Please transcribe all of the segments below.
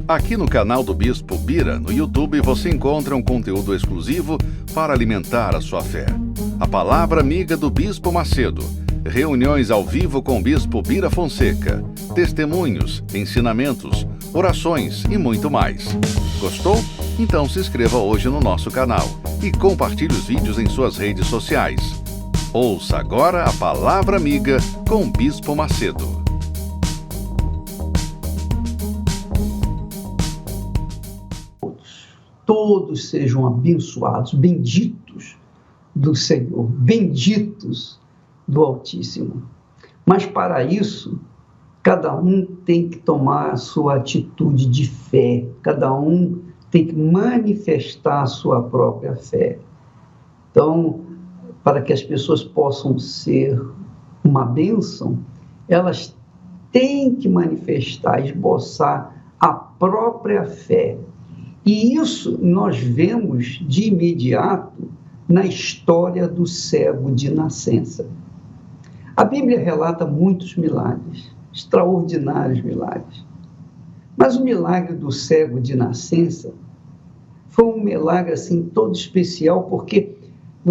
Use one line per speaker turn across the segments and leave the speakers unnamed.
Aqui no canal do Bispo Bira, no YouTube, você encontra um conteúdo exclusivo para alimentar a sua fé. A Palavra Amiga do Bispo Macedo, reuniões ao vivo com o Bispo Bira Fonseca, testemunhos, ensinamentos, orações e muito mais. Gostou? Então se inscreva hoje no nosso canal e compartilhe os vídeos em suas redes sociais. Ouça agora a Palavra Amiga com o Bispo Macedo.
Todos sejam abençoados, benditos do Senhor, benditos do Altíssimo. Mas para isso, cada um tem que tomar a sua atitude de fé, cada um tem que manifestar a sua própria fé. Então, para que as pessoas possam ser uma bênção, elas têm que manifestar, esboçar a própria fé. E isso nós vemos de imediato na história do cego de nascença. A Bíblia relata muitos milagres, extraordinários milagres. Mas o milagre do cego de nascença foi um milagre assim todo especial, porque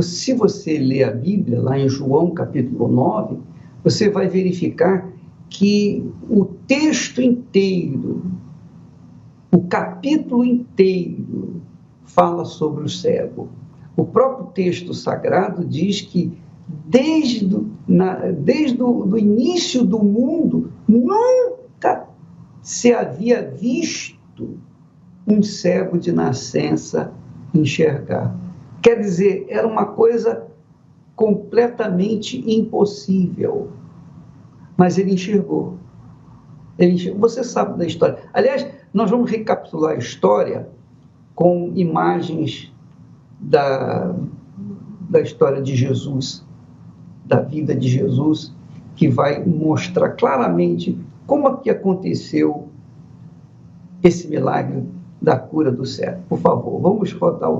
se você ler a Bíblia, lá em João capítulo 9, você vai verificar que o texto inteiro, o capítulo inteiro fala sobre o cego. O próprio texto sagrado diz que desde o início do mundo nunca se havia visto um cego de nascença enxergar. Quer dizer, era uma coisa completamente impossível. Mas ele enxergou. Você sabe da história. Aliás, nós vamos recapitular a história com imagens da história de Jesus, da vida de Jesus, que vai mostrar claramente como é que aconteceu esse milagre da cura do cego. Por favor, vamos rodar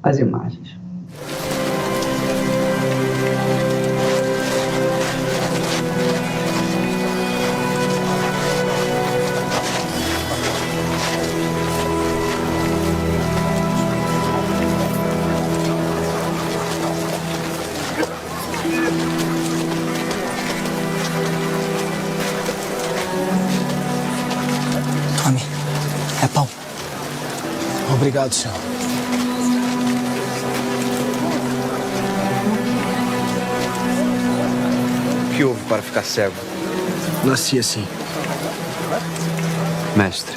as imagens.
Tome. É pão.
Obrigado, senhor.
O que houve para ficar cego?
Nasci assim.
Mestre,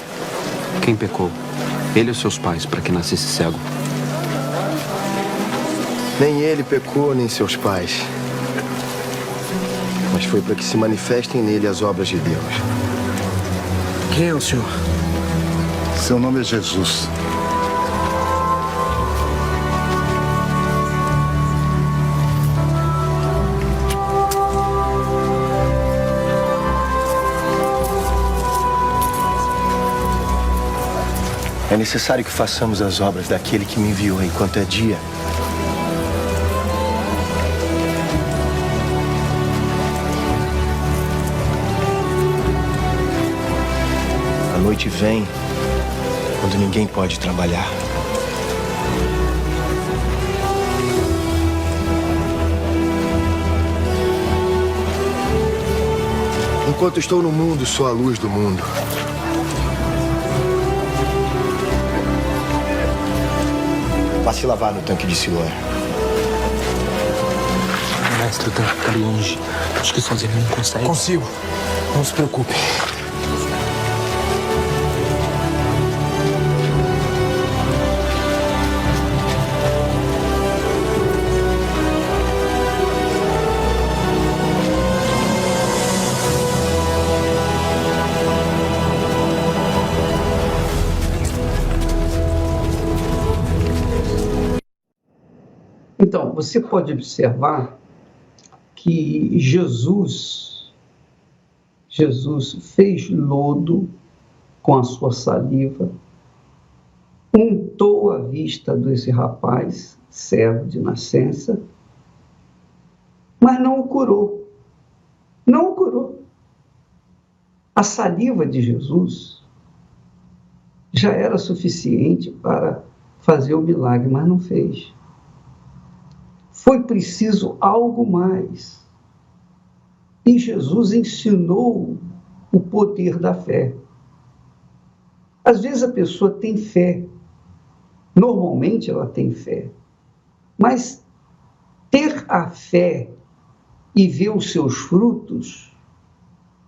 quem pecou? Ele ou seus pais para que nascesse cego?
Nem ele pecou, nem seus pais. Mas foi para que se manifestem nele as obras de Deus. Quem é o senhor?
Seu nome é Jesus.
É necessário que façamos as obras daquele que me enviou enquanto é dia. A noite vem quando ninguém pode trabalhar. Enquanto estou no mundo, sou a luz do mundo. Vá se lavar no tanque de Siloé.
Mestre, o tanque fica longe. Acho que sozinho não consegue.
Consigo. Não se preocupe.
Então, você pode observar que Jesus fez lodo com a sua saliva, untou a vista desse rapaz, cego de nascença, mas não o curou. Não o curou. A saliva de Jesus já era suficiente para fazer o milagre, mas não fez. Foi preciso algo mais. E Jesus ensinou o poder da fé. Às vezes a pessoa tem fé, normalmente ela tem fé, mas ter a fé e ver os seus frutos,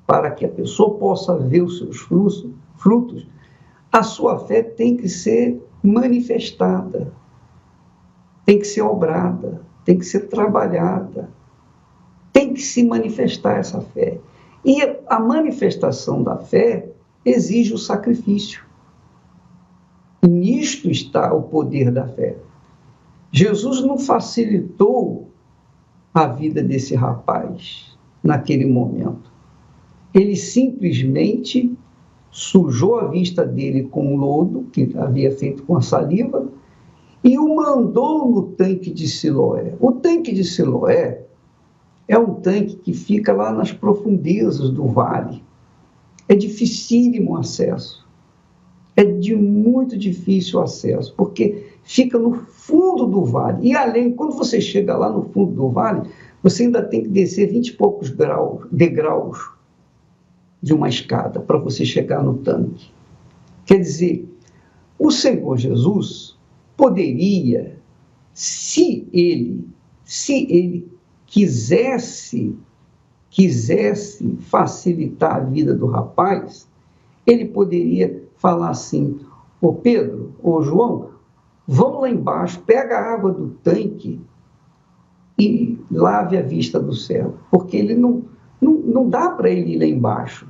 para que a pessoa possa ver os seus frutos, a sua fé tem que ser manifestada, tem que ser obrada, tem que ser trabalhada, tem que se manifestar essa fé. E a manifestação da fé exige o sacrifício. E nisto está o poder da fé. Jesus não facilitou a vida desse rapaz naquele momento. Ele simplesmente sujou a vista dele com lodo, que havia feito com a saliva, e o mandou no tanque de Siloé. O tanque de Siloé é um tanque que fica lá nas profundezas do vale. É dificílimo o acesso. É de muito difícil acesso, porque fica no fundo do vale. E além, quando você chega lá no fundo do vale, você ainda tem que descer 20 e poucos degraus de uma escada para você chegar no tanque. Quer dizer, o Senhor Jesus poderia, se ele quisesse facilitar a vida do rapaz, ele poderia falar assim: ô Pedro, ô João, vão lá embaixo, pega a água do tanque e lave a vista do céu, porque ele não dá para ele ir lá embaixo.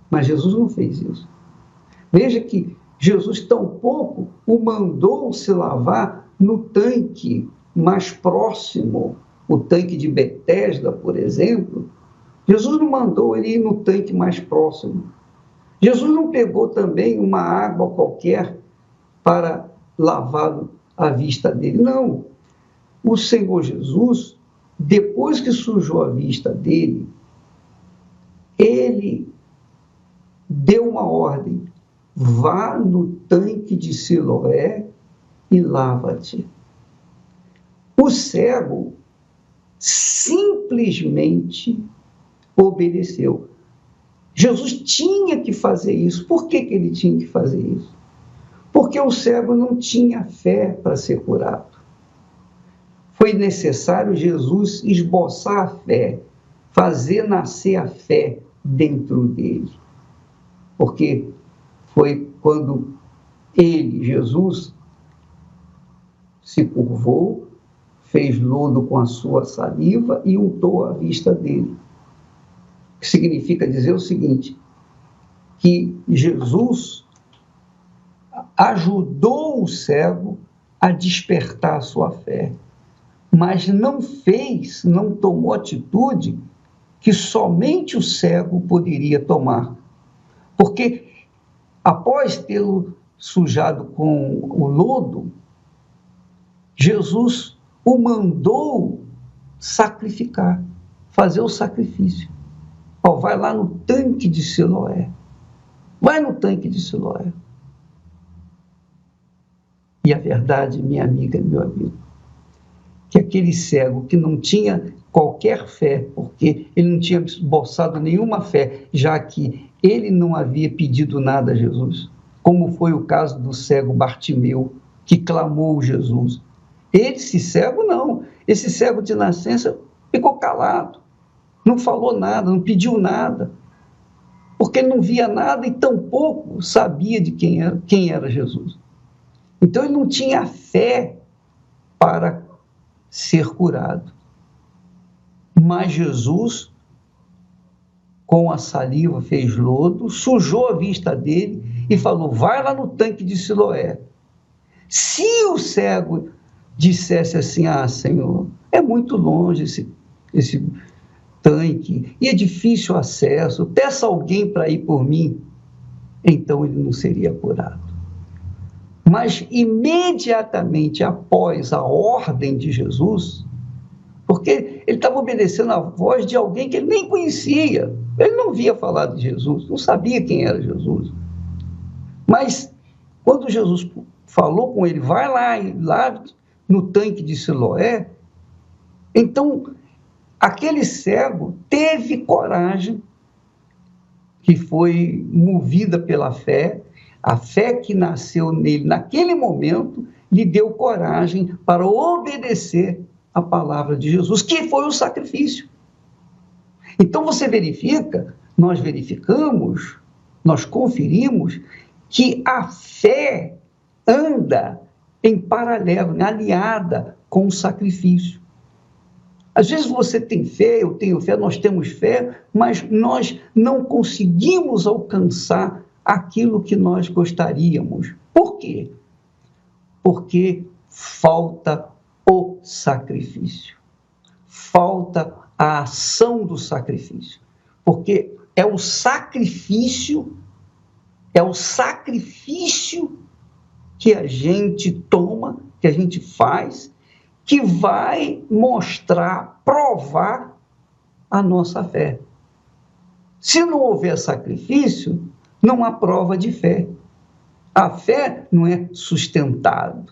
Mas Jesus não fez isso. Veja que Jesus tampouco o mandou se lavar no tanque mais próximo, o tanque de Betesda, por exemplo. Jesus não mandou ele ir no tanque mais próximo. Jesus não pegou também uma água qualquer para lavar a vista dele. Não. O Senhor Jesus, depois que sujou a vista dele, ele deu uma ordem: vá no tanque de Siloé e lava-te. O cego simplesmente obedeceu. Jesus tinha que fazer isso. Por que ele tinha que fazer isso? Porque o cego não tinha fé para ser curado. Foi necessário Jesus esboçar a fé, fazer nascer a fé dentro dele. Porque foi quando ele, Jesus, se curvou, fez lodo com a sua saliva e untou a vista dele. Que significa dizer o seguinte, que Jesus ajudou o cego a despertar a sua fé, mas não tomou atitude que somente o cego poderia tomar. Porque após tê-lo sujado com o lodo, Jesus o mandou sacrificar, fazer o sacrifício. Vai lá no tanque de Siloé. Vai no tanque de Siloé. E a verdade, minha amiga, meu amigo, que aquele cego que não tinha qualquer fé, porque ele não tinha esboçado nenhuma fé, já que ele não havia pedido nada a Jesus, como foi o caso do cego Bartimeu, que clamou Jesus. Esse cego não, esse cego de nascença ficou calado, não falou nada, não pediu nada, porque ele não via nada e tampouco sabia de quem era Jesus. Então ele não tinha fé para ser curado. Mas Jesus, com a saliva, fez lodo, sujou a vista dele e falou: vai lá no tanque de Siloé. Se o cego dissesse assim: ah, Senhor, é muito longe esse tanque, e é difícil o acesso, peça alguém para ir por mim, então ele não seria curado. Mas imediatamente após a ordem de Jesus, porque ele estava obedecendo a voz de alguém que ele nem conhecia, ele não via falar de Jesus, não sabia quem era Jesus, mas Quando Jesus falou com ele, vai lá no tanque de Siloé, então aquele cego teve coragem, que foi movida pela fé, a fé que nasceu nele naquele momento, lhe deu coragem para obedecer a palavra de Jesus, que foi o sacrifício. Então você verifica, nós verificamos, nós conferimos que a fé anda em paralelo, aliada com o sacrifício. Às vezes você tem fé, eu tenho fé, nós temos fé, mas nós não conseguimos alcançar aquilo que nós gostaríamos. Por quê? Porque falta o sacrifício. Falta a ação do sacrifício. Porque é o sacrifício que a gente toma, que a gente faz, que vai mostrar, provar a nossa fé. Se não houver sacrifício, não há prova de fé. A fé não é sustentada.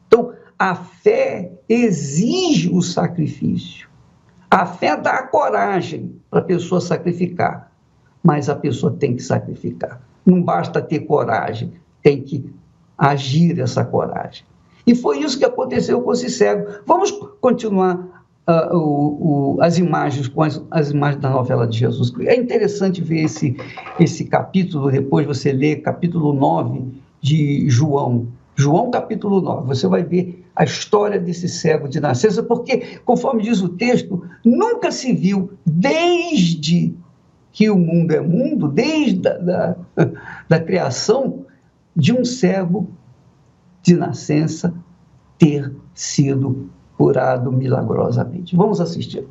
Então, a fé exige o sacrifício. A fé dá a coragem para a pessoa sacrificar, mas a pessoa tem que sacrificar. Não basta ter coragem, tem que agir essa coragem. E foi isso que aconteceu com esse cego. Vamos continuar as imagens, com as imagens da novela de Jesus. É interessante ver esse capítulo, depois você lê capítulo 9 de João. João capítulo 9, você vai ver a história desse cego de nascença, porque, conforme diz o texto, nunca se viu, desde que o mundo é mundo, desde da criação, de um cego de nascença ter sido curado milagrosamente. Vamos assistir.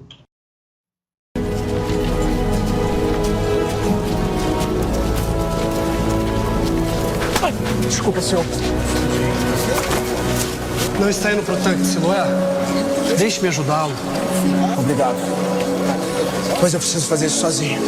Desculpa, senhor.
Não está indo para o tanque de Siloé?
Deixe-me ajudá-lo.
Obrigado. Pois eu preciso fazer isso sozinho.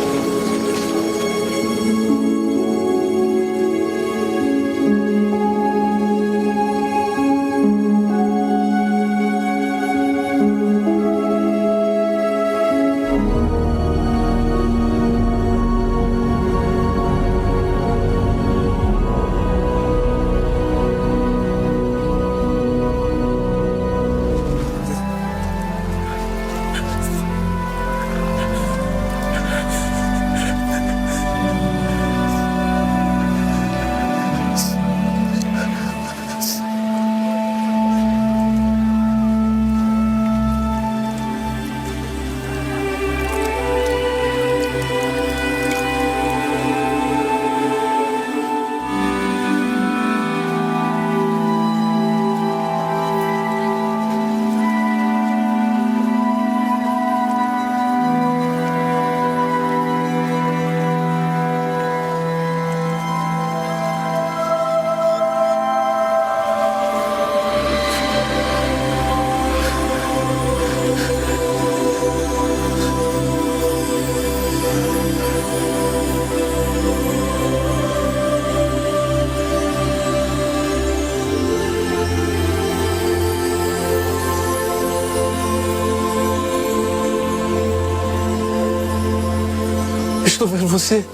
Estou vendo você.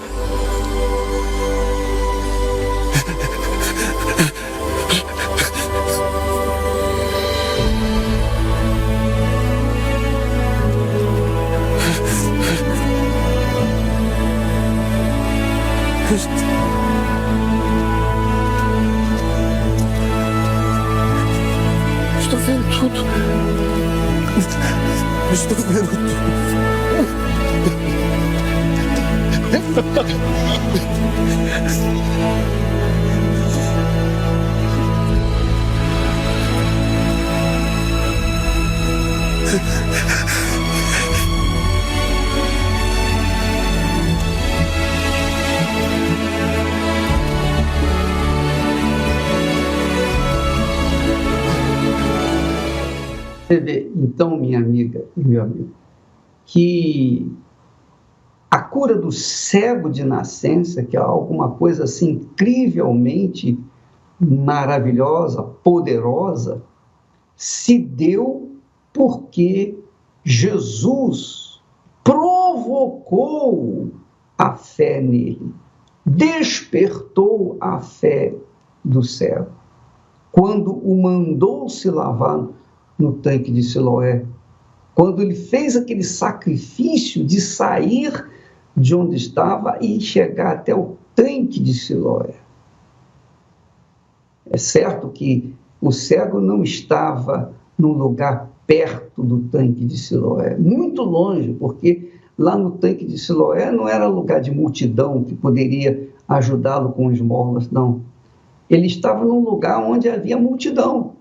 Estou vendo tudo. Estou vendo tudo.
Você vê, então, minha amiga e meu amigo, que A cura do cego de nascença, que é alguma coisa assim incrivelmente maravilhosa, poderosa, se deu porque Jesus provocou a fé nele, despertou a fé do cego. Quando o mandou se lavar no tanque de Siloé, quando ele fez aquele sacrifício de sair de onde estava e chegar até o tanque de Siloé. É certo que o cego não estava num lugar perto do tanque de Siloé, muito longe, porque lá no tanque de Siloé não era lugar de multidão que poderia ajudá-lo com esmolas, não. Ele estava num lugar onde havia multidão.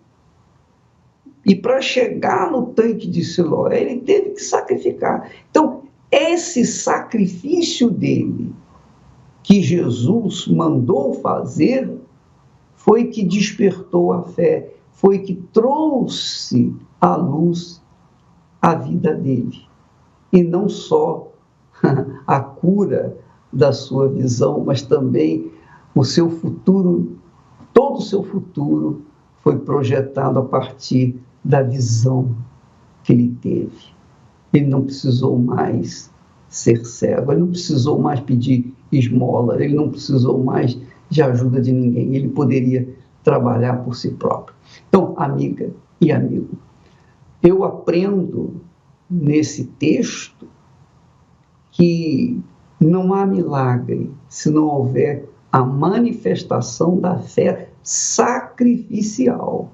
E para chegar no tanque de Siloé, ele teve que sacrificar. Então, esse sacrifício dele, que Jesus mandou fazer, foi que despertou a fé, foi que trouxe à luz a vida dele. E não só a cura da sua visão, mas também o seu futuro, todo o seu futuro foi projetado a partir da visão que ele teve. Ele não precisou mais ser cego, ele não precisou mais pedir esmola, ele não precisou mais de ajuda de ninguém, ele poderia trabalhar por si próprio. Então, amiga e amigo, eu aprendo nesse texto que não há milagre se não houver a manifestação da fé sacrificial.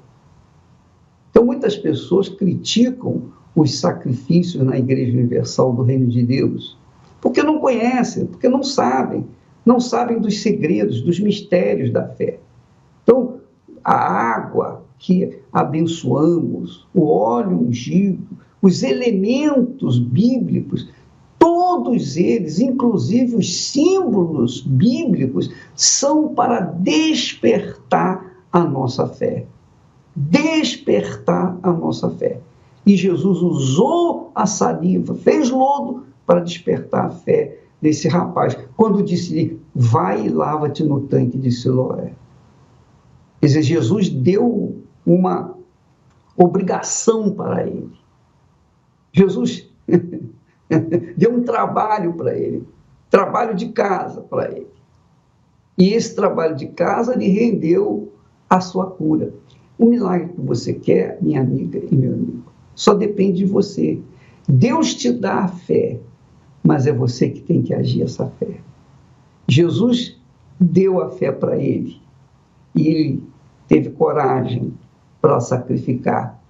Então, muitas pessoas criticam os sacrifícios na Igreja Universal do Reino de Deus, porque não conhecem, porque não sabem dos segredos, dos mistérios da fé. Então, a água que abençoamos, o óleo ungido, os elementos bíblicos, todos eles, inclusive os símbolos bíblicos, são para despertar a nossa fé. Despertar a nossa fé. E Jesus usou a saliva, fez lodo para despertar a fé desse rapaz, quando disse-lhe, vai e lava-te no tanque de Siloé. Quer dizer, Jesus deu uma obrigação para ele. Jesus deu um trabalho para ele, trabalho de casa para ele. E esse trabalho de casa lhe rendeu a sua cura. O milagre que você quer, minha amiga e meu amigo, só depende de você. Deus te dá a fé, mas é você que tem que agir essa fé. Jesus deu a fé para ele e ele teve coragem para sacrificar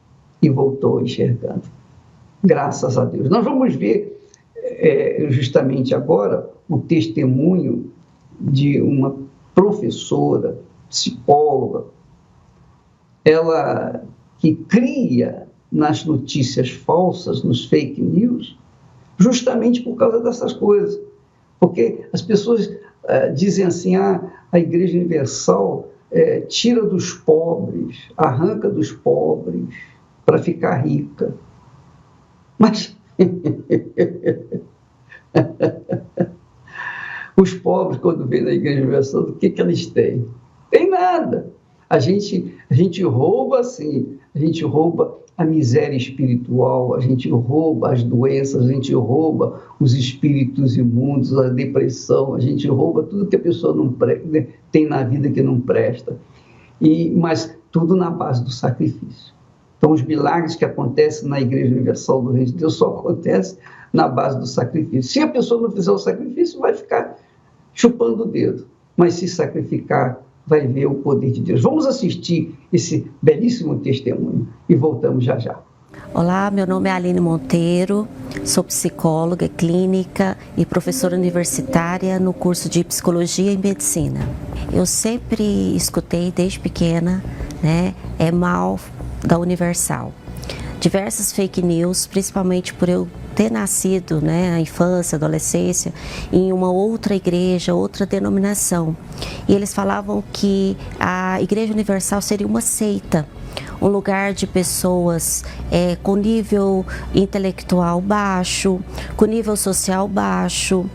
e voltou enxergando. Graças a Deus. Nós vamos ver justamente agora o testemunho de uma professora, psicóloga, ela que cria nas notícias falsas, nos fake news, justamente por causa dessas coisas. Porque as pessoas dizem assim, a Igreja Universal tira dos pobres, arranca dos pobres para ficar rica. Mas os pobres, quando vêm na Igreja Universal, o que eles têm? Tem nada. A gente rouba assim, a gente rouba a miséria espiritual, a gente rouba as doenças, a gente rouba os espíritos imundos, a depressão, a gente rouba tudo que a pessoa tem na vida que não presta. Mas tudo na base do sacrifício. Então, os milagres que acontecem na Igreja Universal do Reino de Deus só acontecem na base do sacrifício. Se a pessoa não fizer o sacrifício, vai ficar chupando o dedo. Mas se sacrificar, vai ver o poder de Deus. Vamos assistir esse belíssimo testemunho e voltamos já já.
Olá, meu nome é Aline Monteiro, sou psicóloga clínica e professora universitária no curso de Psicologia e Medicina. Eu sempre escutei desde pequena, é mal da Universal. diversas fake news, principalmente por eu ter nascido, na infância, adolescência, em uma outra igreja, outra denominação. E eles falavam que a Igreja Universal seria uma seita, um lugar de pessoas com nível intelectual baixo, com nível social baixo,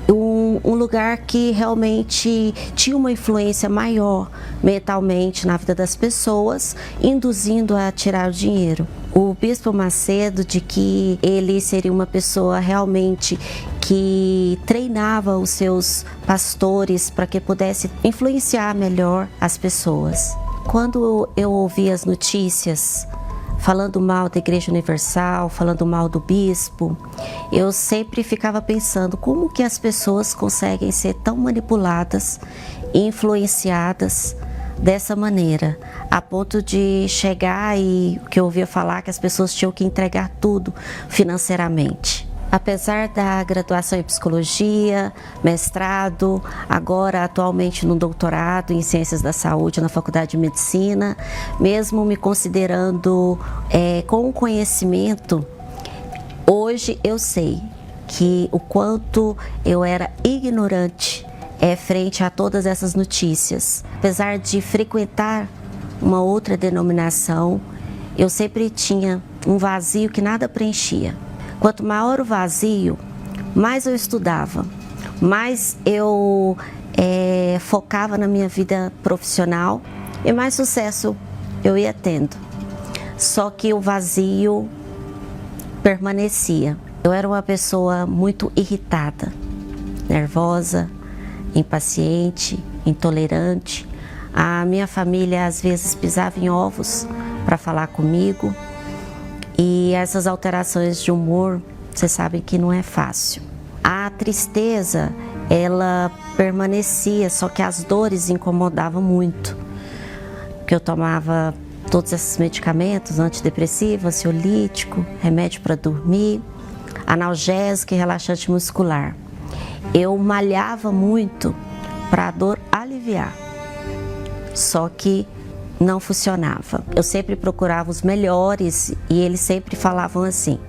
um lugar que realmente tinha uma influência maior mentalmente na vida das pessoas, induzindo a tirar o dinheiro. O Bispo Macedo, de que ele seria uma pessoa realmente que treinava os seus pastores para que pudesse influenciar melhor as pessoas. Quando eu ouvi as notícias falando mal da Igreja Universal, falando mal do bispo, eu sempre ficava pensando como que as pessoas conseguem ser tão manipuladas e influenciadas dessa maneira, a ponto de chegar e que eu ouvia falar que as pessoas tinham que entregar tudo financeiramente. Apesar da graduação em psicologia, mestrado, agora atualmente no doutorado em ciências da saúde na Faculdade de Medicina, mesmo me considerando com conhecimento, hoje eu sei que o quanto eu era ignorante frente a todas essas notícias. Apesar de frequentar uma outra denominação, eu sempre tinha um vazio que nada preenchia. Quanto maior o vazio, mais eu estudava, mais eu focava na minha vida profissional e mais sucesso eu ia tendo. Só que o vazio permanecia. Eu era uma pessoa muito irritada, nervosa, impaciente, intolerante. A minha família às vezes pisava em ovos para falar comigo. E essas alterações de humor, vocês sabem que não é fácil. A tristeza, ela permanecia, só que as dores incomodavam muito. Porque eu tomava todos esses medicamentos, antidepressivo, ansiolítico, remédio para dormir, analgésico e relaxante muscular. Eu malhava muito para a dor aliviar, só que não funcionava. Eu sempre procurava os melhores e eles sempre falavam assim: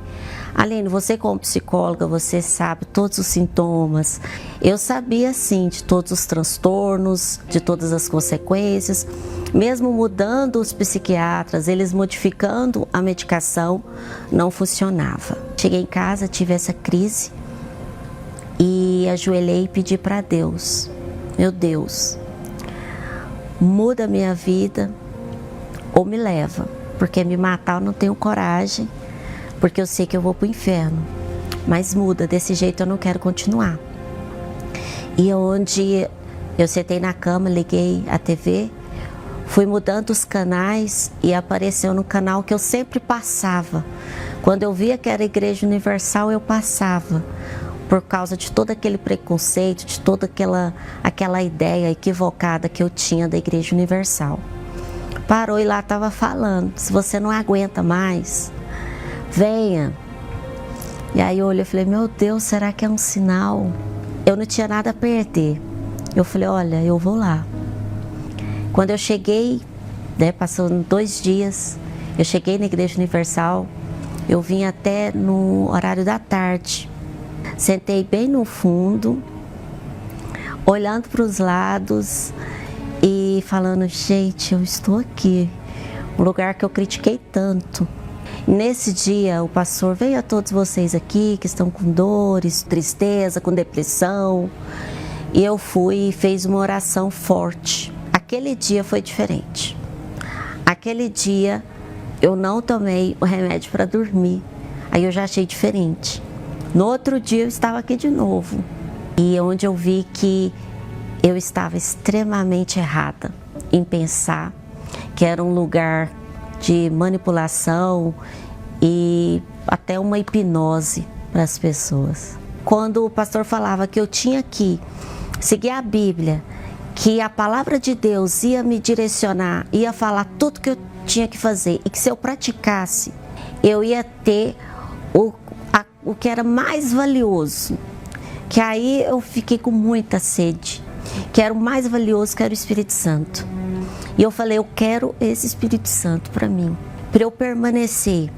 Aline, você como psicóloga, você sabe todos os sintomas. Eu sabia sim de todos os transtornos, de todas as consequências. Mesmo mudando os psiquiatras, eles modificando a medicação, não funcionava. Cheguei em casa, tive essa crise e ajoelhei e pedi para Deus: meu Deus, muda a minha vida ou me leva, porque me matar eu não tenho coragem, porque eu sei que eu vou para o inferno, mas muda, desse jeito eu não quero continuar. E onde eu sentei na cama, liguei a TV, fui mudando os canais e apareceu no canal que eu sempre passava. Quando eu via que era Igreja Universal, eu passava, por causa de todo aquele preconceito, de toda aquela ideia equivocada que eu tinha da Igreja Universal. Parou e lá estava falando: se você não aguenta mais, venha. E aí eu olhei e falei: meu Deus, será que é um sinal? Eu não tinha nada a perder. Eu falei: olha, eu vou lá. Quando eu cheguei, passando 2 dias, eu cheguei na Igreja Universal, eu vim até no horário da tarde. Sentei bem no fundo, olhando para os lados e falando: gente, eu estou aqui, um lugar que eu critiquei tanto. Nesse dia, o pastor: veio a todos vocês aqui que estão com dores, tristeza, com depressão. E eu fui e fiz uma oração forte. Aquele dia foi diferente. Aquele dia eu não tomei o remédio para dormir. Aí eu já achei diferente. No outro dia eu estava aqui de novo. E onde eu vi que eu estava extremamente errada em pensar que era um lugar de manipulação e até uma hipnose para as pessoas. Quando o pastor falava que eu tinha que seguir a Bíblia, que a palavra de Deus ia me direcionar, ia falar tudo que eu tinha que fazer e que se eu praticasse, eu ia ter o que era mais valioso, que aí eu fiquei com muita sede, que era o mais valioso, que era o Espírito Santo. E eu falei: eu quero esse Espírito Santo para mim, para eu permanecer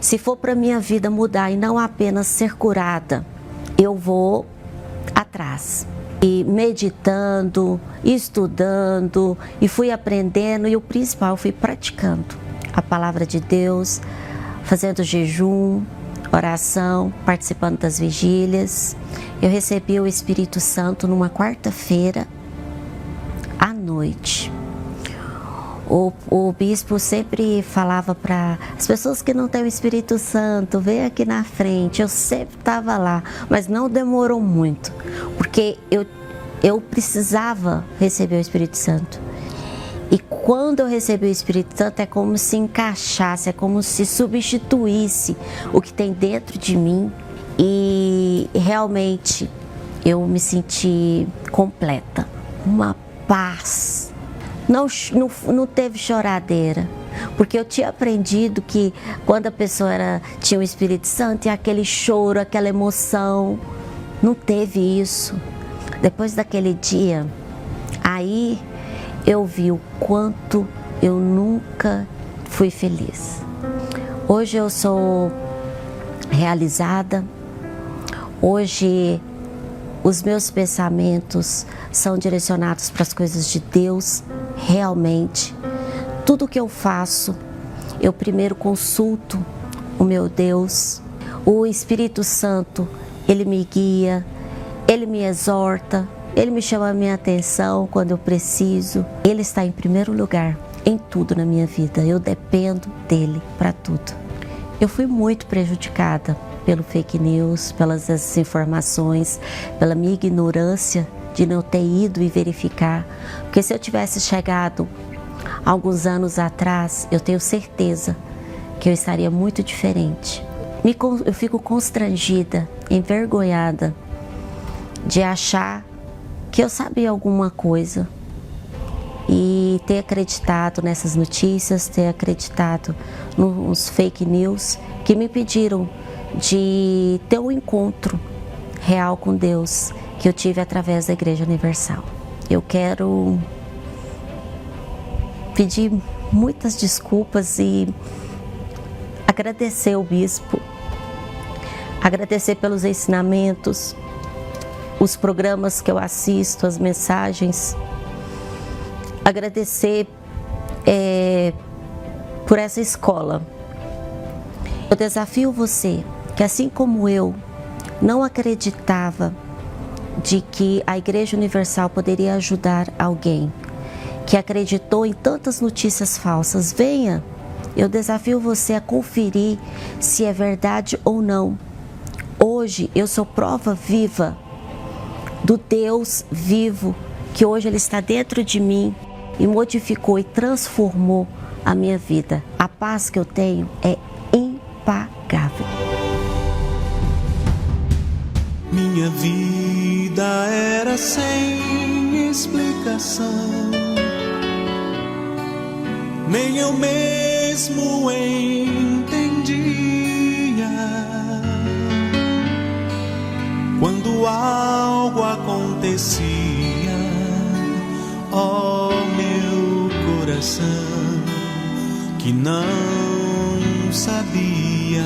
Se for para minha vida mudar e não apenas ser curada, eu vou atrás. E meditando, estudando, e fui aprendendo, e o principal, fui praticando a palavra de Deus, fazendo jejum, oração, participando das vigílias. Eu recebi o Espírito Santo numa quarta-feira à noite. O bispo sempre falava para as pessoas que não têm o Espírito Santo, vem aqui na frente. Eu sempre estava lá, mas não demorou muito, porque eu precisava receber o Espírito Santo. E quando eu recebi o Espírito Santo, é como se encaixasse, é como se substituísse o que tem dentro de mim. E realmente eu me senti completa, uma paz. Não teve choradeira, porque eu tinha aprendido que quando a pessoa tinha o Espírito Santo, e aquele choro, aquela emoção, não teve isso. Depois daquele dia, aí eu vi o quanto eu nunca fui feliz. Hoje eu sou realizada, hoje os meus pensamentos são direcionados para as coisas de Deus, realmente. Tudo que eu faço, eu primeiro consulto o meu Deus. O Espírito Santo, Ele me guia, Ele me exorta, Ele me chama a minha atenção quando eu preciso. Ele está em primeiro lugar em tudo na minha vida. Eu dependo dEle para tudo. Eu fui muito prejudicada pelo fake news, pelas desinformações, pela minha ignorância de não ter ido e verificar. Porque se eu tivesse chegado alguns anos atrás, eu tenho certeza que eu estaria muito diferente. Eu fico constrangida, envergonhada de achar que eu sabia alguma coisa e ter acreditado nessas notícias, ter acreditado nos fake news que me impediram de ter um encontro real com Deus que eu tive através da Igreja Universal. Eu quero pedir muitas desculpas e agradecer ao bispo, agradecer pelos ensinamentos, os programas que eu assisto, as mensagens, agradecer por essa escola. Eu desafio você que, assim como eu, não acreditava de que a Igreja Universal poderia ajudar alguém, que acreditou em tantas notícias falsas, venha. Eu desafio você a conferir se é verdade ou não. Hoje eu sou prova viva do Deus vivo, que hoje Ele está dentro de mim e modificou e transformou a minha vida. A paz que eu tenho é impagável.
Minha vida era sem explicação, nem eu mesmo entendia. Quando algo acontecia, ó meu coração, que não sabia.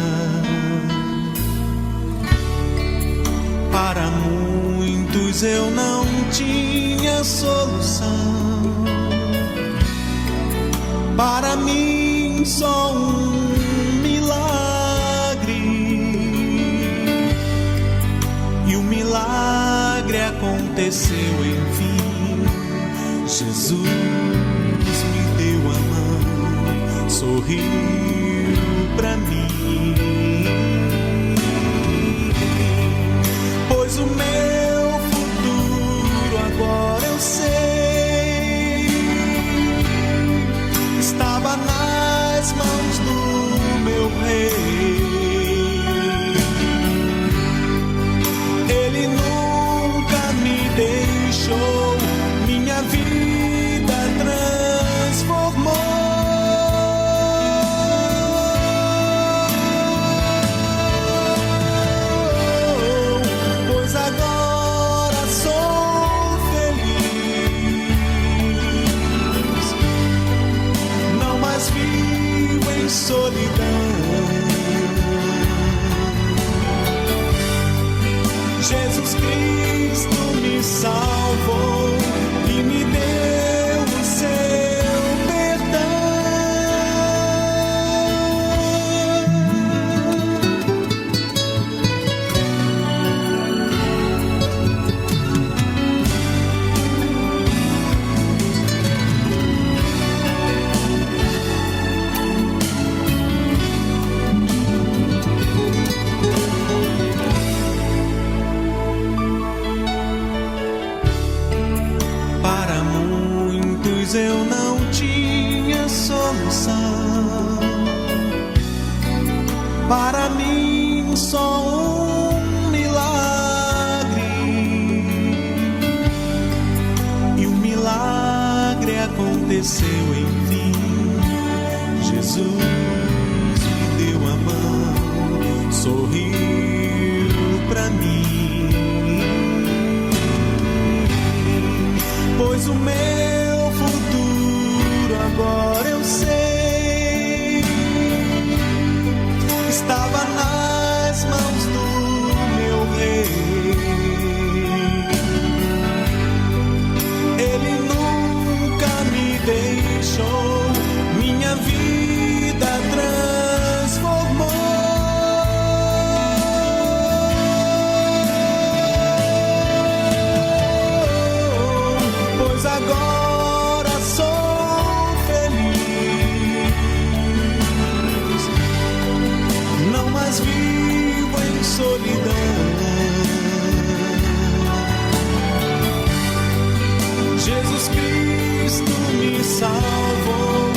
Para muitos eu não tinha solução, para mim só um milagre, e o milagre aconteceu enfim. Jesus me deu a mão, sorriu pra mim. Pois o meu futuro agora eu sei, estava nas mãos do meu Rei. Ele nunca me deixou, minha vida transformou. Pois agora sou feliz, aconteceu enfim. Jesus me deu a mão, sorriu pra mim, pois o meu futuro agora eu sei, estava nas mãos do meu rei. Ele nunca me deixou, minha vida transformou. Pois agora sou feliz, não mais vivo em solidão. Jesus Cristo me salvou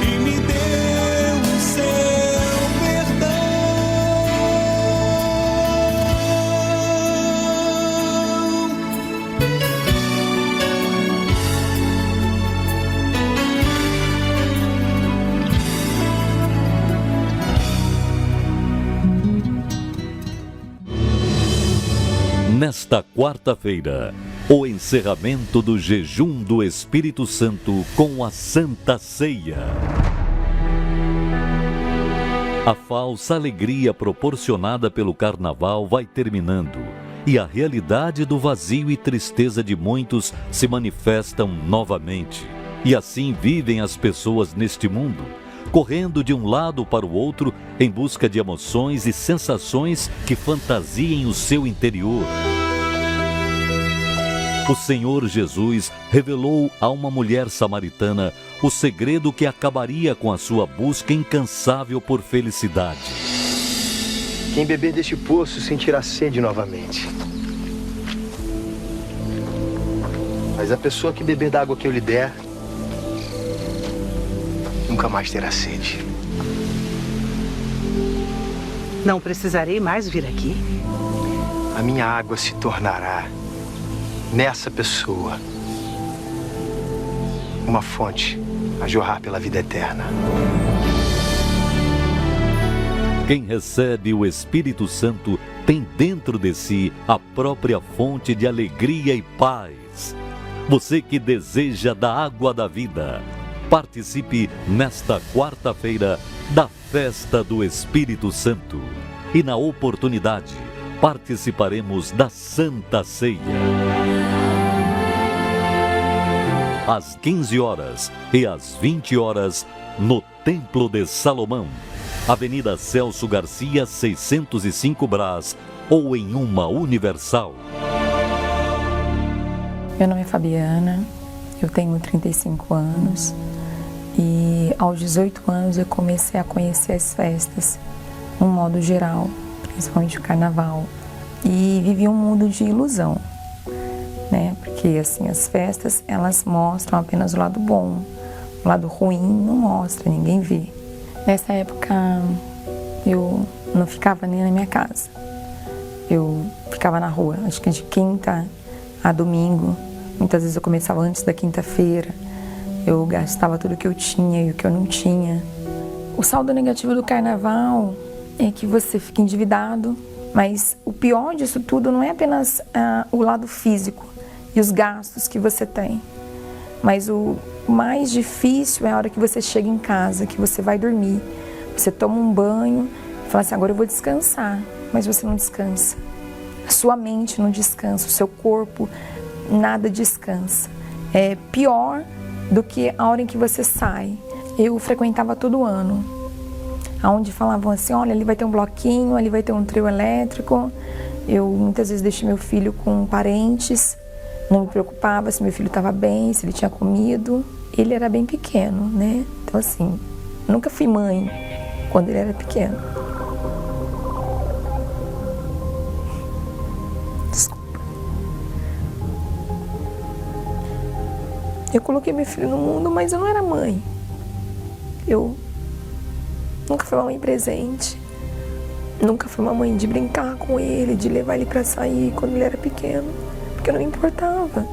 e me deu o seu perdão.
Nesta quarta-feira, o encerramento do jejum do Espírito Santo com a Santa Ceia. A falsa alegria proporcionada pelo carnaval vai terminando e a realidade do vazio e tristeza de muitos se manifestam novamente. E assim vivem as pessoas neste mundo, correndo de um lado para o outro em busca de emoções e sensações que fantasiem o seu interior. O Senhor Jesus revelou a uma mulher samaritana o segredo que acabaria com a sua busca incansável por felicidade.
Quem beber deste poço sentirá sede novamente. Mas a pessoa que beber da água que eu lhe der, nunca mais terá sede.
Não precisarei mais vir aqui?
A minha água se tornará, nessa pessoa, uma fonte a jorrar pela vida eterna.
Quem recebe o Espírito Santo tem dentro de si a própria fonte de alegria e paz. Você que deseja da água da vida, participe nesta quarta-feira da Festa do Espírito Santo. E na oportunidade, participaremos da Santa Ceia. Às 15 horas e às 20 horas, no Templo de Salomão, Avenida Celso Garcia, 605 Brás, ou em uma Universal.
Meu nome é Fabiana, eu tenho 35 anos e aos 18 anos eu comecei a conhecer as festas, de um modo geral, principalmente o carnaval, e vivi um mundo de ilusão, né? Porque assim, as festas, elas mostram apenas o lado bom, o lado ruim não mostra, ninguém vê. Nessa época eu não ficava nem na minha casa, eu ficava na rua, acho que de quinta a domingo, muitas vezes eu começava antes da quinta-feira, eu gastava tudo que eu tinha e o que eu não tinha. O saldo negativo do carnaval é que você fica endividado, mas o pior disso tudo não é apenas o lado físico e os gastos que você tem, mas o mais difícil é a hora que você chega em casa, que você vai dormir, você toma um banho e fala assim, agora eu vou descansar, mas você não descansa. A sua mente não descansa, o seu corpo nada descansa. É pior do que a hora em que você sai. Eu frequentava todo ano, onde falavam assim, olha, ali vai ter um bloquinho, ali vai ter um trio elétrico. Eu muitas vezes deixei meu filho com parentes, não me preocupava se meu filho estava bem, se ele tinha comido. Ele era bem pequeno, né? Então assim, nunca fui mãe quando ele era pequeno. Desculpa. Eu coloquei meu filho no mundo, mas eu não era mãe. Eu nunca fui uma mãe presente. Nunca fui uma mãe de brincar com ele, de levar ele para sair quando ele era pequeno. Porque eu não me importava.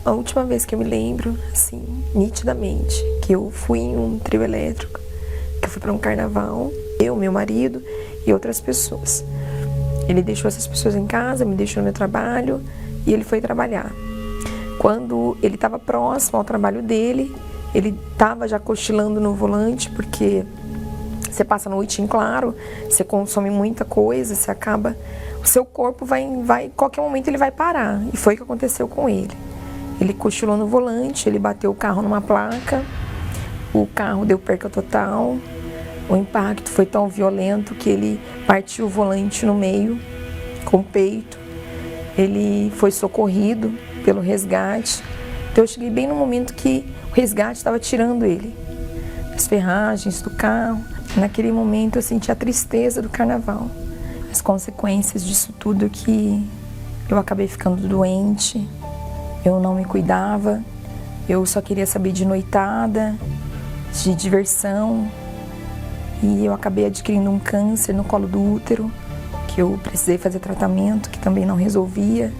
A última vez que eu me lembro, assim, nitidamente, que eu fui em um trio elétrico, que eu fui para um carnaval, eu, meu marido e outras pessoas. Ele deixou essas pessoas em casa, me deixou no meu trabalho e ele foi trabalhar. Quando ele estava próximo ao trabalho dele, ele estava já cochilando no volante, porque você passa a noite em claro, você consome muita coisa, você acaba... O seu corpo vai, qualquer momento ele vai parar. E foi o que aconteceu com ele. Ele cochilou no volante, ele bateu o carro numa placa, o carro deu perca total, o impacto foi tão violento que ele partiu o volante no meio, com o peito. Ele foi socorrido pelo resgate. Então eu cheguei bem no momento que o resgate estava tirando ele das ferragens do carro. Naquele momento eu senti a tristeza do carnaval, as consequências disso tudo, que eu acabei ficando doente, eu não me cuidava, eu só queria saber de noitada, de diversão, e eu acabei adquirindo um câncer no colo do útero, que eu precisei fazer tratamento, que também não resolvia.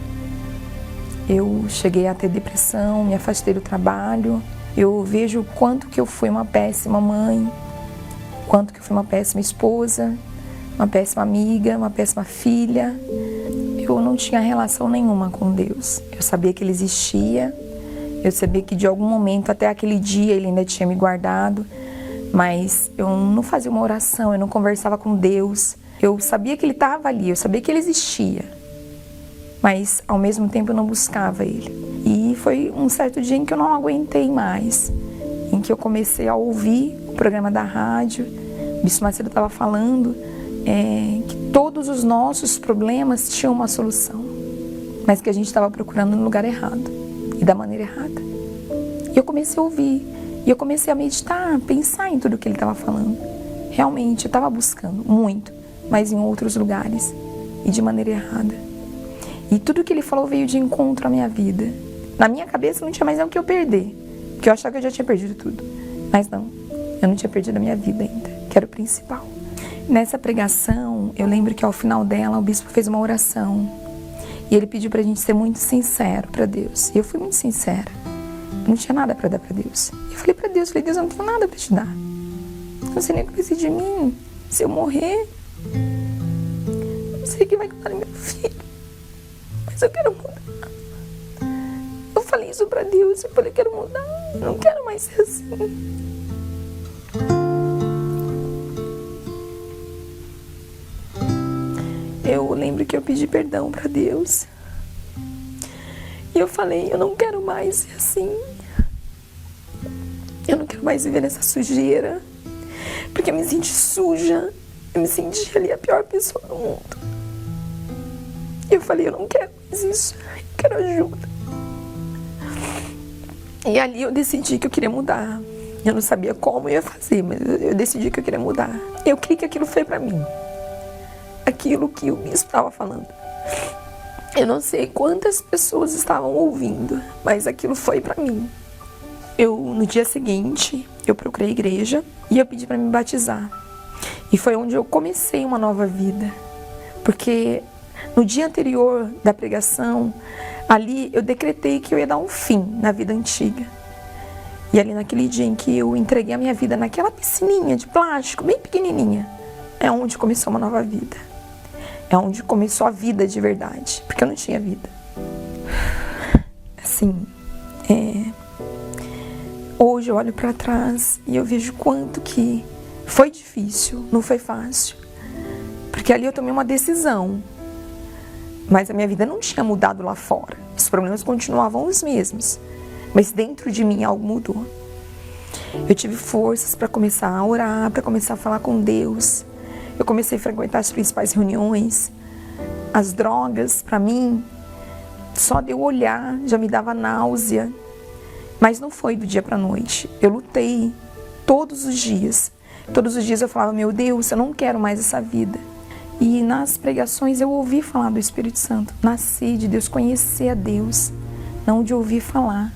Eu cheguei a ter depressão, me afastei do trabalho. Eu vejo o quanto que eu fui uma péssima mãe, quanto que eu fui uma péssima esposa, uma péssima amiga, uma péssima filha. Eu não tinha relação nenhuma com Deus. Eu sabia que Ele existia, eu sabia que de algum momento, até aquele dia, Ele ainda tinha me guardado, mas eu não fazia uma oração, eu não conversava com Deus. Eu sabia que Ele estava ali, eu sabia que Ele existia, mas ao mesmo tempo eu não buscava Ele. E foi um certo dia em que eu não aguentei mais, em que eu comecei a ouvir o programa da rádio. O Bispo Macedo estava falando que todos os nossos problemas tinham uma solução, mas que a gente estava procurando no lugar errado e da maneira errada. E eu comecei a ouvir, e eu comecei a meditar, a pensar em tudo que ele estava falando. Realmente, eu estava buscando muito, mas em outros lugares e de maneira errada. E tudo que ele falou veio de encontro à minha vida. Na minha cabeça não tinha mais nada que eu perder, porque eu achava que eu já tinha perdido tudo. Mas não, eu não tinha perdido a minha vida ainda, que era o principal. Nessa pregação, eu lembro que ao final dela, o bispo fez uma oração. E ele pediu pra gente ser muito sincero pra Deus. E eu fui muito sincera. Eu não tinha nada pra dar pra Deus. E eu falei pra Deus, Deus, eu não tenho nada pra te dar. Eu não sei nem o que vai ser de mim. Se eu morrer, eu não sei quem vai cuidar do meu filho. Mas eu quero mudar. Eu falei isso pra Deus, eu falei, quero mudar. Eu não quero mais ser assim. Eu lembro que eu pedi perdão para Deus. E eu falei, eu não quero mais ser assim. Eu não quero mais viver nessa sujeira. Porque eu me senti suja. Eu me senti ali a pior pessoa do mundo. E eu falei, eu não quero mais isso. Eu quero ajuda. E ali eu decidi que eu queria mudar. Eu não sabia como eu ia fazer, mas eu decidi que eu queria mudar. Eu queria que aquilo foi para mim. Aquilo que o bispo estava falando. Eu não sei quantas pessoas estavam ouvindo, mas aquilo foi para mim. No dia seguinte, eu procurei a igreja e eu pedi para me batizar. E foi onde eu comecei uma nova vida. Porque no dia anterior da pregação, ali eu decretei que eu ia dar um fim na vida antiga. E ali naquele dia em que eu entreguei a minha vida naquela piscininha de plástico, bem pequenininha, é onde começou uma nova vida. É onde começou a vida de verdade, porque eu não tinha vida. Assim, hoje eu olho para trás e eu vejo quanto que foi difícil, não foi fácil. Porque ali eu tomei uma decisão, mas a minha vida não tinha mudado lá fora. Os problemas continuavam os mesmos, mas dentro de mim algo mudou. Eu tive forças para começar a orar, para começar a falar com Deus. Eu comecei a frequentar as principais reuniões. As drogas, para mim, só de eu olhar já me dava náusea. Mas não foi do dia para a noite. Eu lutei todos os dias. Todos os dias eu falava, meu Deus, eu não quero mais essa vida. E nas pregações eu ouvi falar do Espírito Santo. Nasci de Deus, conhecer a Deus, não de ouvir falar.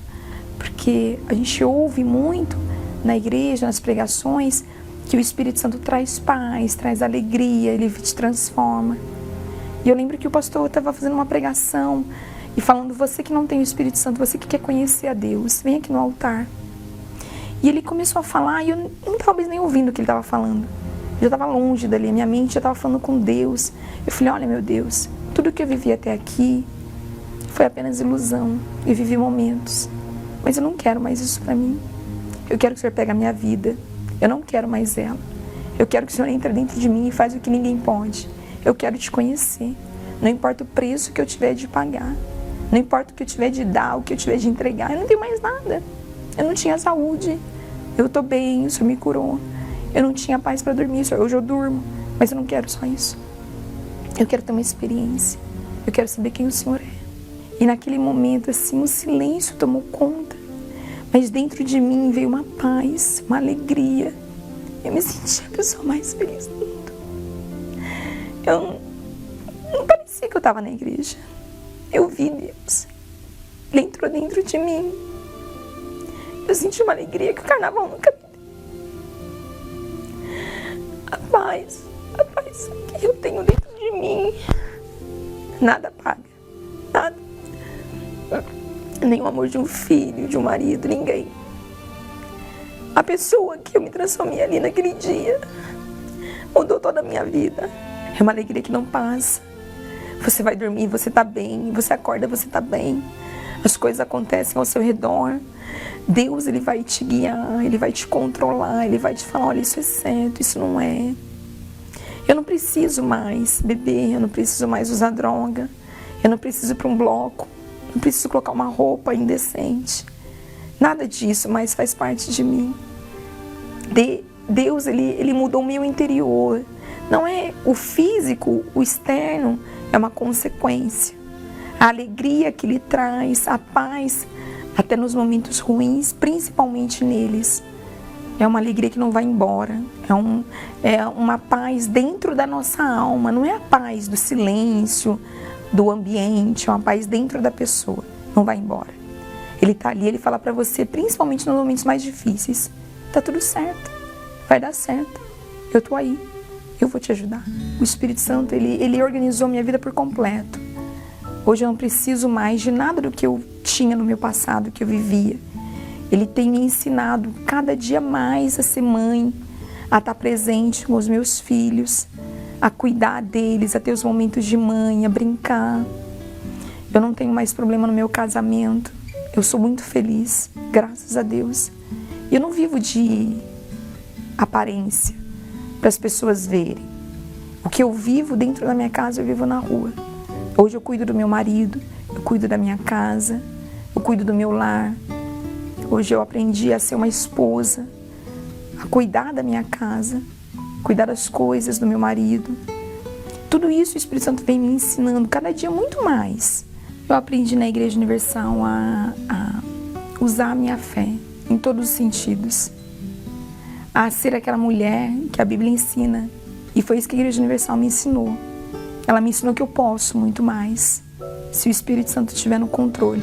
Porque a gente ouve muito na igreja, nas pregações, que o Espírito Santo traz paz, traz alegria, ele te transforma. E eu lembro que o pastor estava fazendo uma pregação e falando: você que não tem o Espírito Santo, você que quer conhecer a Deus, vem aqui no altar. E ele começou a falar e eu não estava nem ouvindo o que ele estava falando. Eu já estava longe dali, a minha mente já estava falando com Deus. Eu falei: olha, meu Deus, tudo que eu vivi até aqui foi apenas ilusão. Eu vivi momentos, mas eu não quero mais isso para mim. Eu quero que o Senhor pegue a minha vida. Eu não quero mais ela. Eu quero que o Senhor entre dentro de mim e faz o que ninguém pode. Eu quero te conhecer. Não importa o preço que eu tiver de pagar. Não importa o que eu tiver de dar, o que eu tiver de entregar. Eu não tenho mais nada. Eu não tinha saúde. Eu estou bem, o Senhor me curou. Eu não tinha paz para dormir, hoje eu durmo. Mas eu não quero só isso. Eu quero ter uma experiência. Eu quero saber quem o Senhor é. E naquele momento, assim, o silêncio tomou conta. Mas dentro de mim veio uma paz, uma alegria. Eu me senti a pessoa mais feliz do mundo. Eu não parecia que eu estava na igreja. Eu vi Deus. Ele entrou dentro de mim. Eu senti uma alegria que o carnaval nunca me deu. A paz que eu tenho dentro de mim, nada paga, nada. Nem o amor de um filho, de um marido, ninguém. A pessoa que eu me transformei ali naquele dia mudou toda a minha vida. É uma alegria que não passa. Você vai dormir, você tá bem. Você acorda, você tá bem. As coisas acontecem ao seu redor. Deus, Ele vai te guiar, Ele vai te controlar, Ele vai te falar: olha, isso é certo, isso não é. Eu não preciso mais beber, eu não preciso mais usar droga, eu não preciso ir para um bloco, não preciso colocar uma roupa indecente. Nada disso mais faz parte de mim. Deus, Ele mudou o meu interior. Não é o físico, o externo, é uma consequência. A alegria que Ele traz, a paz, até nos momentos ruins, principalmente neles. É uma alegria que não vai embora. É uma paz dentro da nossa alma. Não é a paz do silêncio, do ambiente. É uma paz dentro da pessoa. Não vai embora. Ele está ali, Ele fala para você, principalmente nos momentos mais difíceis: tá tudo certo, vai dar certo. Eu estou aí, eu vou te ajudar. O Espírito Santo, ele organizou minha vida por completo. Hoje eu não preciso mais de nada do que eu tinha no meu passado, que eu vivia. Ele tem me ensinado cada dia mais a ser mãe, a estar presente com os meus filhos, a cuidar deles, a ter os momentos de mãe, a brincar. Eu não tenho mais problema no meu casamento. Eu sou muito feliz, graças a Deus. E eu não vivo de aparência para as pessoas verem. O que eu vivo dentro da minha casa, eu vivo na rua. Hoje eu cuido do meu marido, eu cuido da minha casa, eu cuido do meu lar. Hoje eu aprendi a ser uma esposa, a cuidar da minha casa, cuidar das coisas do meu marido. Tudo isso o Espírito Santo vem me ensinando cada dia muito mais. Eu aprendi na Igreja Universal a usar a minha fé em todos os sentidos. A ser aquela mulher que a Bíblia ensina. E foi isso que a Igreja Universal me ensinou. Ela me ensinou que eu posso muito mais, se o Espírito Santo estiver no controle.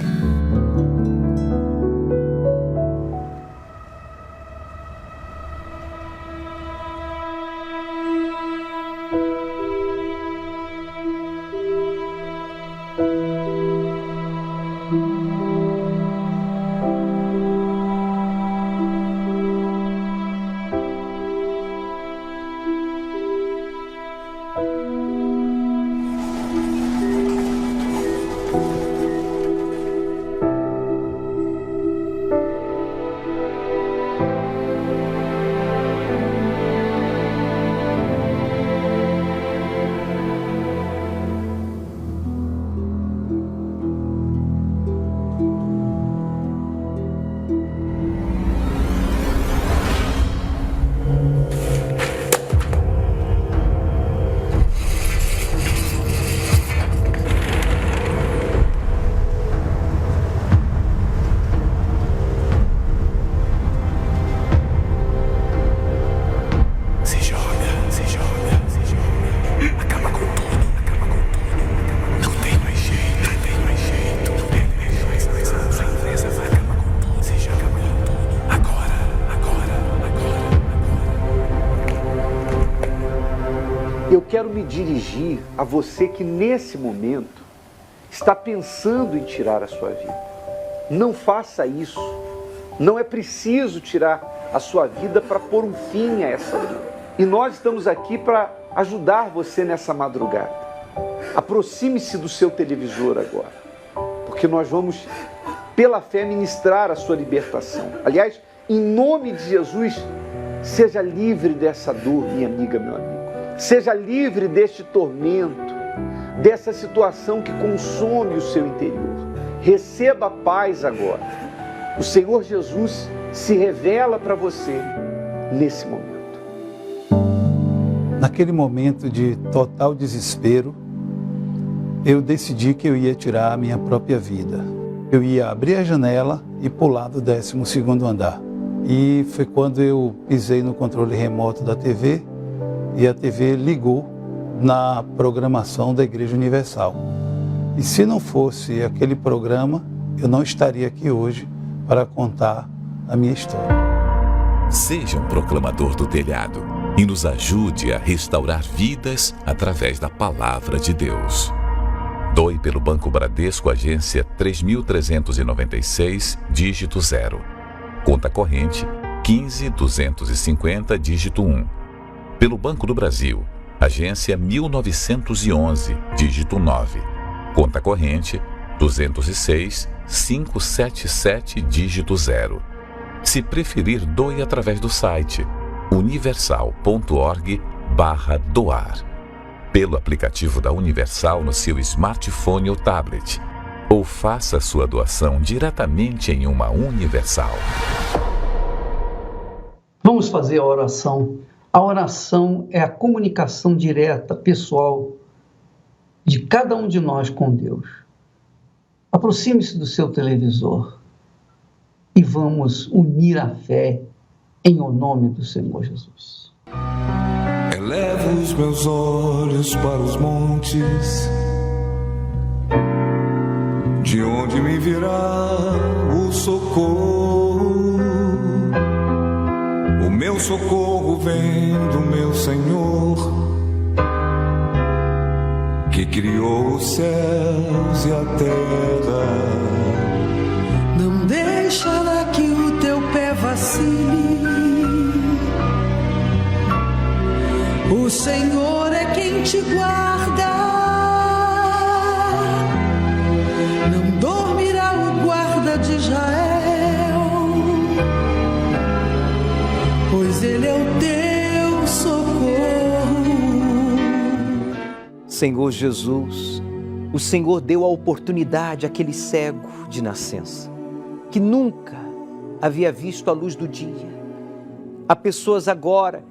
Eu quero me dirigir a você que nesse momento está pensando em tirar a sua vida. Não faça isso. Não é preciso tirar a sua vida para pôr um fim a essa vida. E nós estamos aqui para ajudar você nessa madrugada. Aproxime-se do seu televisor agora, porque nós vamos, pela fé, ministrar a sua libertação. Aliás, em nome de Jesus, seja livre dessa dor, minha amiga, meu amigo. Seja livre deste tormento, dessa situação que consome o seu interior. Receba a paz agora. O Senhor Jesus se revela para você nesse momento.
Naquele momento de total desespero, eu decidi que eu ia tirar a minha própria vida. Eu ia abrir a janela e pular do 12º andar. E foi quando eu pisei no controle remoto da TV e a TV ligou na programação da Igreja Universal. E se não fosse aquele programa, eu não estaria aqui hoje para contar a minha história.
Seja um proclamador do telhado e nos ajude a restaurar vidas através da palavra de Deus. Doe pelo Banco Bradesco, agência 3.396, dígito 0. Conta corrente 15.250, dígito 1. Pelo Banco do Brasil, agência 1911, dígito 9. Conta corrente 206.577, dígito 0. Se preferir, doe através do site universal.org/doar. Pelo aplicativo da Universal no seu smartphone ou tablet. Ou faça sua doação diretamente em uma Universal.
Vamos fazer a oração. A oração é a comunicação direta, pessoal, de cada um de nós com Deus. Aproxime-se do seu televisor e vamos unir a fé em o nome do Senhor Jesus.
Elevo os meus olhos para os montes, de onde me virá o socorro. O meu socorro vem do meu Senhor, que criou os céus e a terra.
Não deixará que o teu pé vacile. O Senhor é quem te guarda. Não dormirá o guarda de Israel, pois Ele é o teu socorro.
Senhor Jesus, o Senhor deu a oportunidade àquele cego de nascença, que nunca havia visto a luz do dia. Há pessoas agora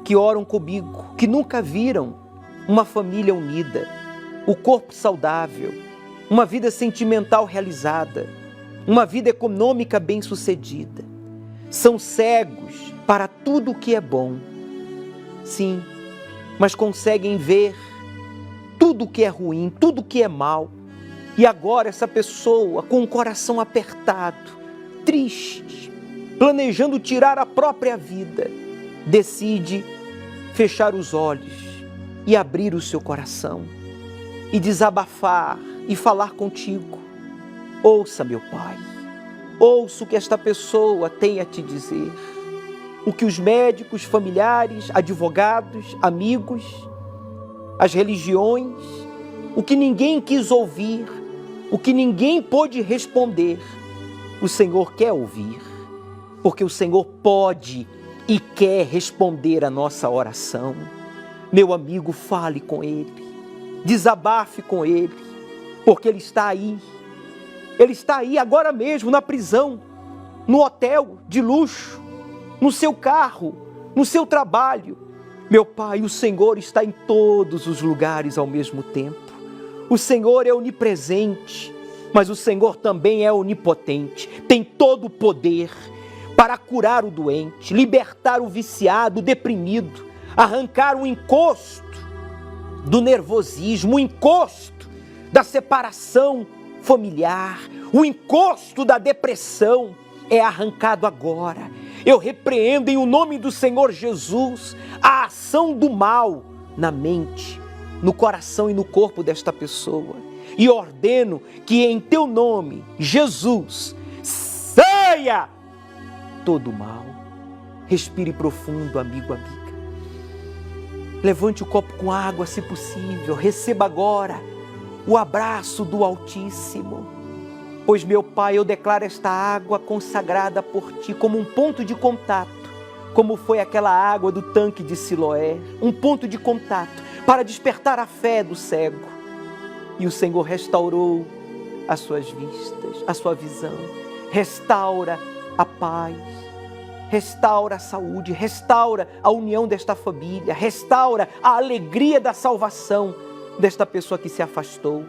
que oram comigo, que nunca viram uma família unida, o corpo saudável, uma vida sentimental realizada, uma vida econômica bem-sucedida. São cegos para tudo o que é bom. Sim, mas conseguem ver tudo o que é ruim, tudo o que é mal. E agora essa pessoa, com o coração apertado, triste, planejando tirar a própria vida, decide fechar os olhos e abrir o seu coração e desabafar e falar contigo. Ouça, meu Pai, ouça o que esta pessoa tem a te dizer, o que os médicos, familiares, advogados, amigos, as religiões, o que ninguém quis ouvir, o que ninguém pôde responder, o Senhor quer ouvir, porque o Senhor pode e quer responder a nossa oração. Meu amigo, fale com Ele, desabafe com Ele, porque Ele está aí. Ele está aí agora mesmo na prisão, no hotel de luxo, no seu carro, no seu trabalho. Meu Pai, o Senhor está em todos os lugares ao mesmo tempo. O Senhor é onipresente, mas o Senhor também é onipotente, tem todo o poder para curar o doente, libertar o viciado, o deprimido, arrancar o encosto do nervosismo, o encosto da separação familiar, o encosto da depressão é arrancado agora. Eu repreendo em o nome do Senhor Jesus a ação do mal na mente, no coração e no corpo desta pessoa. e ordeno que em teu nome, Jesus, saia todo o mal. Respire profundo, amigo, amiga. Levante o copo com água, se possível. Receba agora o abraço do Altíssimo. Pois, meu Pai, eu declaro esta água consagrada por Ti como um ponto de contato, como foi aquela água do tanque de Siloé, um ponto de contato para despertar a fé do cego. E o Senhor restaurou as suas vistas, a sua visão, restaura a paz, restaura a saúde, restaura a união desta família, restaura a alegria da salvação desta pessoa que se afastou.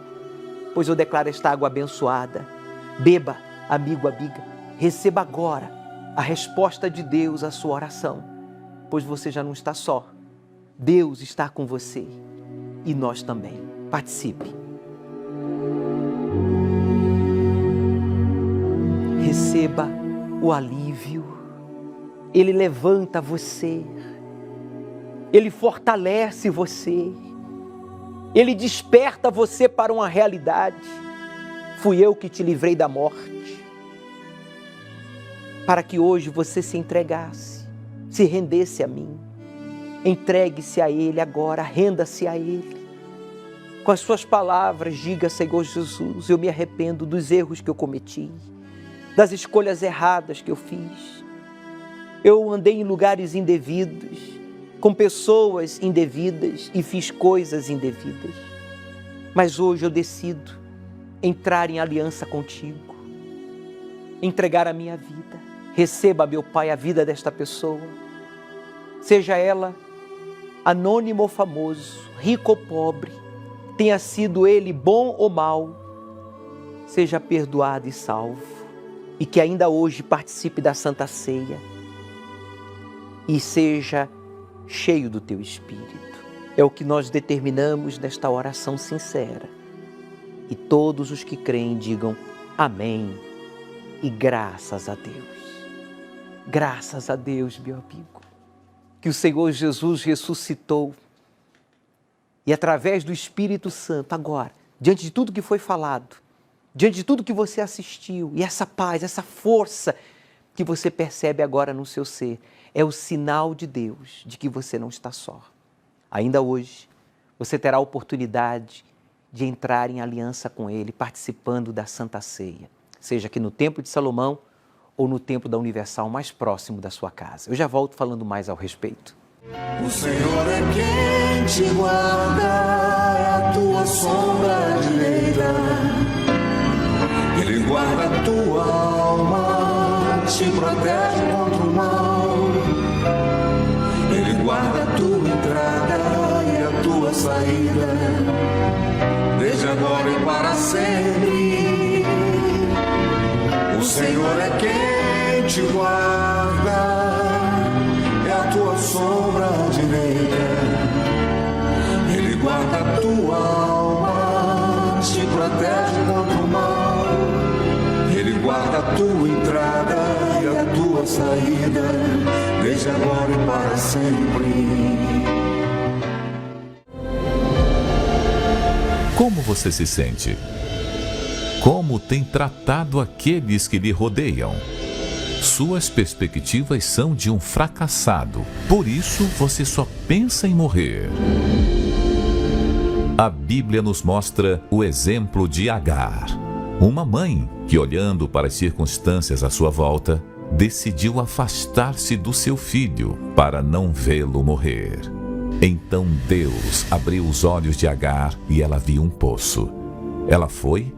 Pois eu declaro esta água abençoada. Beba, amigo, amiga, receba agora a resposta de Deus à sua oração, pois você já não está só. Deus está com você e nós também. Participe. Receba o alívio. Ele levanta você. Ele fortalece você. Ele desperta você para uma realidade. Fui eu que te livrei da morte, para que hoje você se entregasse, se rendesse a mim. Entregue-se a Ele agora, renda-se a Ele. Com as suas palavras, diga: Senhor Jesus, eu me arrependo dos erros que eu cometi, das escolhas erradas que eu fiz. Eu andei em lugares indevidos, com pessoas indevidas e fiz coisas indevidas. Mas hoje eu decido entrar em aliança contigo, entregar a minha vida. Receba, meu Pai, a vida desta pessoa, seja ela anônimo ou famoso, rico ou pobre, tenha sido ele bom ou mau, seja perdoado e salvo, e que ainda hoje participe da Santa Ceia e seja cheio do teu Espírito. É o que nós determinamos nesta oração sincera. E todos os que creem digam amém e graças a Deus. Graças a Deus, meu amigo, que o Senhor Jesus ressuscitou e através do Espírito Santo agora, diante de tudo que foi falado, diante de tudo que você assistiu, e essa paz, essa força que você percebe agora no seu ser, é o sinal de Deus de que você não está só. Ainda hoje, você terá a oportunidade de entrar em aliança com Ele, participando da Santa Ceia, seja aqui no Templo de Salomão ou no Templo da Universal mais próximo da sua casa. Eu já volto falando mais ao respeito.
O Senhor é quem te guarda, é a tua sombra direita. Ele guarda a tua alma, te protege contra o mal. Ele guarda a tua entrada e a tua saída, desde agora e para sempre. O Senhor é quem te guarda, é a tua sombra direita. Ele guarda a tua alma, te protege contra o mal. Ele guarda a tua entrada e a tua saída, desde agora e para sempre.
Como você se sente? Como tem tratado aqueles que lhe rodeiam? Suas perspectivas são de um fracassado, por isso você só pensa em morrer. A Bíblia nos mostra o exemplo de Agar, uma mãe que, olhando para as circunstâncias à sua volta, decidiu afastar-se do seu filho para não vê-lo morrer. Então Deus abriu os olhos de Agar e ela viu um poço. Ela foi,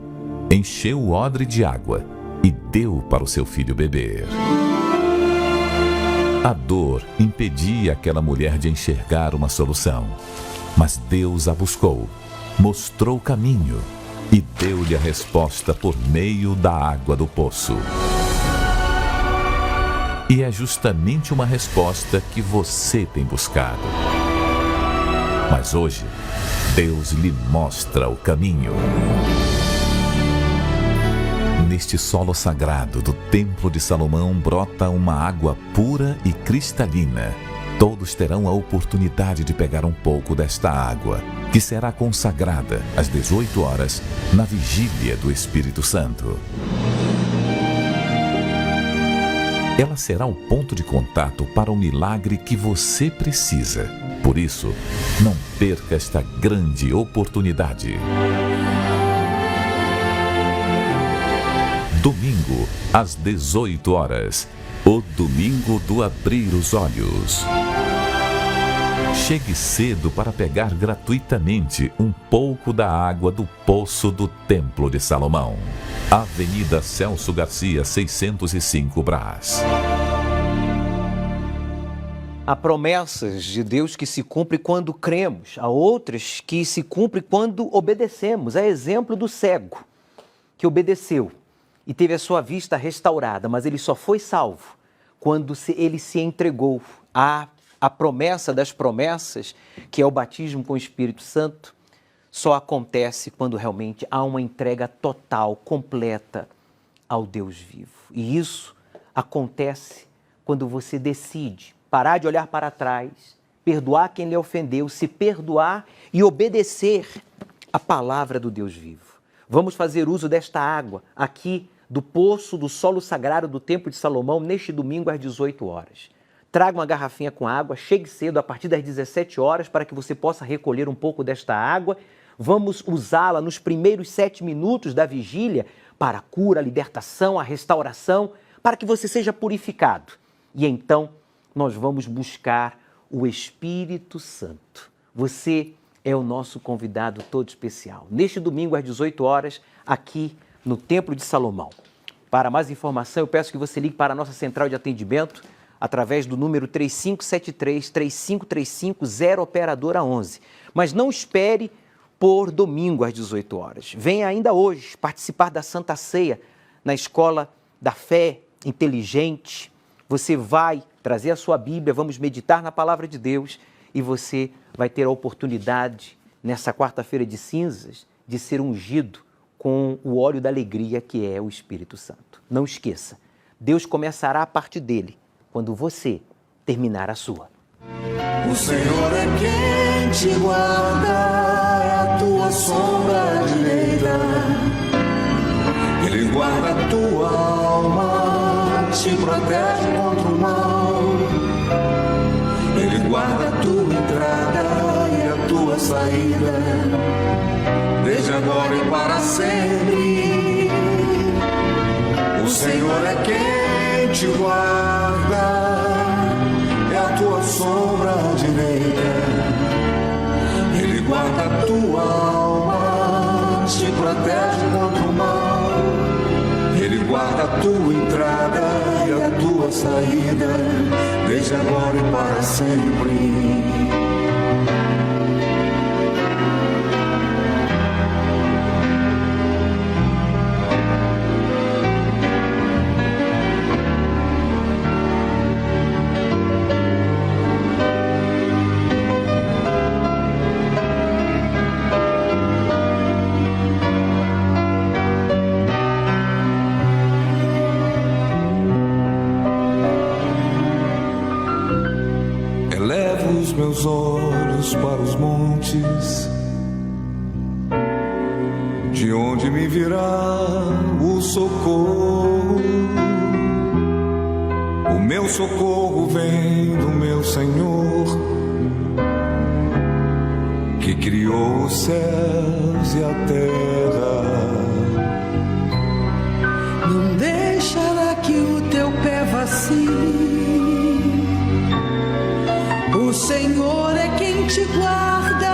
encheu o odre de água e deu para o seu filho beber. A dor impedia aquela mulher de enxergar uma solução, mas Deus a buscou, mostrou o caminho e deu-lhe a resposta por meio da água do poço. E é justamente uma resposta que você tem buscado. Mas hoje, Deus lhe mostra o caminho. Neste solo sagrado do Templo de Salomão brota uma água pura e cristalina, todos terão a oportunidade de pegar um pouco desta água, que será consagrada às 18 horas na vigília do Espírito Santo. Ela será o ponto de contato para o milagre que você precisa. Por isso, não perca esta grande oportunidade. Domingo, às 18 horas. O domingo do abrir os olhos. Chegue cedo para pegar gratuitamente um pouco da água do poço do Templo de Salomão. Avenida Celso Garcia, 605 Brás.
Há promessas de Deus que se cumprem quando cremos, há outras que se cumprem quando obedecemos. É exemplo do cego, que obedeceu e teve a sua vista restaurada, mas ele só foi salvo quando ele se entregou à promessa das promessas, que é o batismo com o Espírito Santo. Só acontece quando realmente há uma entrega total, completa ao Deus vivo. E isso acontece quando você decide parar de olhar para trás, perdoar quem lhe ofendeu, se perdoar e obedecer a palavra do Deus vivo. Vamos fazer uso desta água aqui do poço do solo sagrado do Templo de Salomão neste domingo às 18 horas. Traga uma garrafinha com água, chegue cedo a partir das 17 horas para que você possa recolher um pouco desta água. Vamos usá-la nos primeiros 7 minutos da vigília para a cura, a libertação, a restauração, para que você seja purificado. E então nós vamos buscar o Espírito Santo. Você é o nosso convidado todo especial. Neste domingo às 18 horas, aqui no Templo de Salomão. Para mais informação, eu peço que você ligue para a nossa central de atendimento através do número 3573-3535, 0 operadora 11. Mas não espere por domingo às 18 horas. Venha ainda hoje participar da Santa Ceia na Escola da Fé Inteligente. Você vai trazer a sua Bíblia, vamos meditar na Palavra de Deus e você vai ter a oportunidade, nessa quarta-feira de cinzas, de ser ungido com o óleo da alegria que é o Espírito Santo. Não esqueça, Deus começará a parte dele quando você terminar a sua.
O Senhor é quem te guarda, é a tua sombra direita. Ele guarda a tua alma, te protege contra o mal. Ele guarda a tua entrada e a tua saída, desde agora e para sempre. O Senhor é quem te guarda, é a tua sombra direita. Ele guarda a tua alma, te protege contra o mal. Ele guarda a tua entrada e a tua saída, desde agora e para sempre. Meus olhos para os montes, de onde me virá o socorro. O meu socorro vem do meu Senhor, que criou os céus e a terra.
Não deixará que o teu pé vacile. O Senhor é quem te guarda.